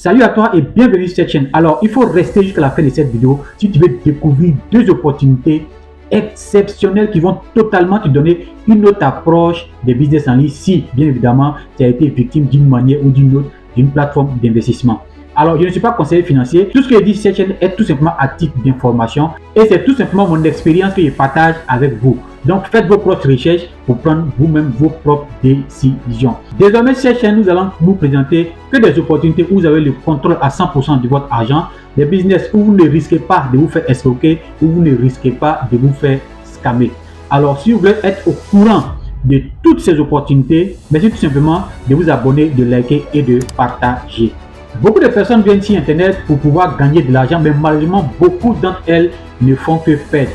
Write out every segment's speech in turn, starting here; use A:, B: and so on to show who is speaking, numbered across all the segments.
A: Salut à toi et bienvenue sur cette chaîne. Alors, il faut rester jusqu'à la fin de cette vidéo si tu veux découvrir deux opportunités exceptionnelles qui vont totalement te donner une autre approche des business en ligne si, bien évidemment, tu as été victime d'une manière ou d'une autre d'une plateforme d'investissement. Alors, je ne suis pas conseiller financier. Tout ce que je dis sur cette chaîne est tout simplement à titre d'information et c'est tout simplement mon expérience que je partage avec vous. Donc, faites vos propres recherches pour prendre vous-même vos propres décisions. Désormais, sur cette chaîne, nous allons vous présenter que des opportunités où vous avez le contrôle à 100% de votre argent, des business où vous ne risquez pas de vous faire escroquer, où vous ne risquez pas de vous faire scammer. Alors, si vous voulez être au courant de toutes ces opportunités, merci tout simplement de vous abonner, de liker et de partager. Beaucoup de personnes viennent sur Internet pour pouvoir gagner de l'argent, mais malheureusement, beaucoup d'entre elles ne font que perdre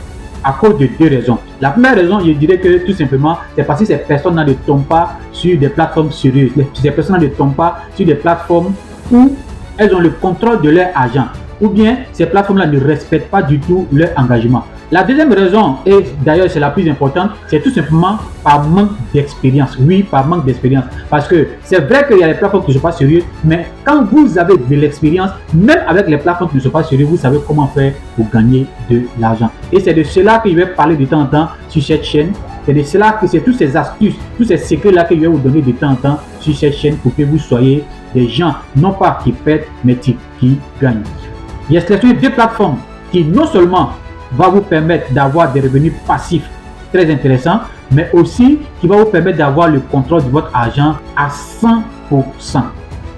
A: à cause de deux raisons. La première raison, je dirais que tout simplement, c'est parce que ces personnes-là ne tombent pas sur des plateformes sérieuses. Ces personnes-là ne tombent pas sur des plateformes où elles ont le contrôle de leur argent. Ou bien, ces plateformes-là ne respectent pas du tout leur engagement. La deuxième raison, et d'ailleurs c'est la plus importante, c'est tout simplement par manque d'expérience. Oui, par manque d'expérience. Parce que c'est vrai qu'il y a des plateformes qui ne sont pas sérieuses, mais quand vous avez de l'expérience, même avec les plateformes qui ne sont pas sérieuses, vous savez comment faire pour gagner de l'argent. Et c'est de cela que je vais parler de temps en temps sur cette chaîne. C'est de cela que c'est toutes ces astuces, tous ces secrets-là que je vais vous donner de temps en temps sur cette chaîne pour que vous soyez des gens, non pas qui perdent, mais qui gagnent. Il y a sélectionné deux plateformes qui non seulement va vous permettre d'avoir des revenus passifs très intéressants, mais aussi qui va vous permettre d'avoir le contrôle de votre argent à 100%.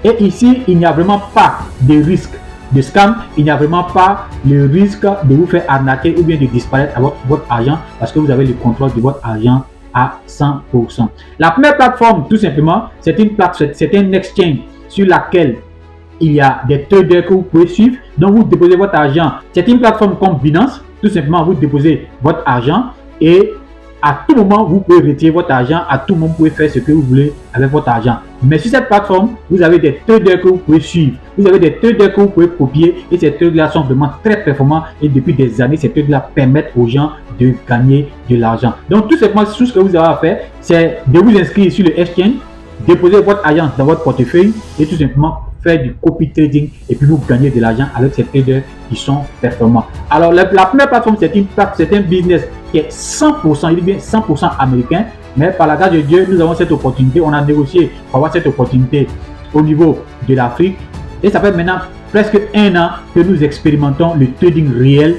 A: Et ici, il n'y a vraiment pas de risque de scam, il n'y a vraiment pas le risque de vous faire arnaquer ou bien de disparaître avec votre argent parce que vous avez le contrôle de votre argent à 100%. La première plateforme, tout simplement, c'est un exchange sur laquelle il y a des traders que vous pouvez suivre. Donc, vous déposez votre argent. C'est une plateforme comme Binance. Tout simplement, vous déposez votre argent et à tout moment, vous pouvez retirer votre argent. À tout moment, vous pouvez faire ce que vous voulez avec votre argent. Mais sur cette plateforme, vous avez des traders que vous pouvez suivre. Vous avez des traders que vous pouvez copier et ces traders-là sont vraiment très performants et depuis des années, ces traders-là permettent aux gens de gagner de l'argent. Donc, tout simplement, tout ce que vous avez à faire, c'est de vous inscrire sur le exchange, déposer votre argent dans votre portefeuille et tout simplement faire du copy trading et puis vous gagnez de l'argent avec ces traders qui sont performants. Alors la première plateforme, c'est un business qui est 100%, il est bien 100% américain, mais par la grâce de Dieu, nous avons cette opportunité, on a négocié pour avoir cette opportunité au niveau de l'Afrique et ça fait maintenant presque un an que nous expérimentons le trading réel,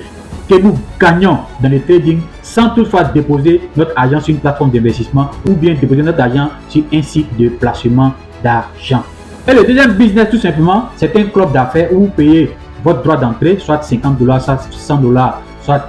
A: que nous gagnons dans le trading sans toutefois déposer notre argent sur une plateforme d'investissement ou bien déposer notre argent sur un site de placement d'argent. Et le deuxième business, tout simplement, c'est un club d'affaires où vous payez votre droit d'entrée, soit $50, soit $100, soit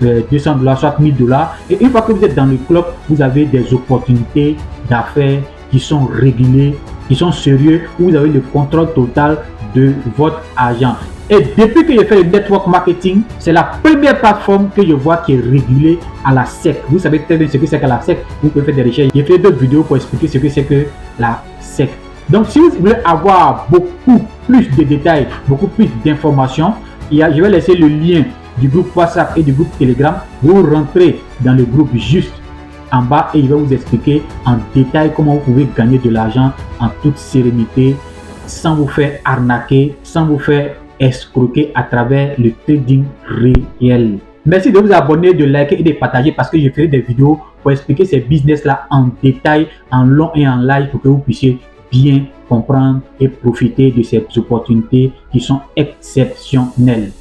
A: $200, soit $1000. Et une fois que vous êtes dans le club, vous avez des opportunités d'affaires qui sont régulées, qui sont sérieuses, où vous avez le contrôle total de votre argent. Et depuis que j'ai fait le network marketing, c'est la première plateforme que je vois qui est régulée à la SEC. Vous savez très bien ce que c'est que la SEC. Vous pouvez faire des recherches. J'ai fait d'autres vidéos pour expliquer ce que c'est que la SEC. Donc, si vous voulez avoir beaucoup plus de détails, beaucoup plus d'informations, je vais laisser le lien du groupe WhatsApp et du groupe Telegram. Vous rentrez dans le groupe juste en bas et il va vous expliquer en détail comment vous pouvez gagner de l'argent en toute sérénité, sans vous faire arnaquer, sans vous faire escroquer à travers le trading réel. Merci de vous abonner, de liker et de partager parce que je ferai des vidéos pour expliquer ces business-là en détail, en long et en live pour que vous puissiez bien comprendre et profiter de ces opportunités qui sont exceptionnelles.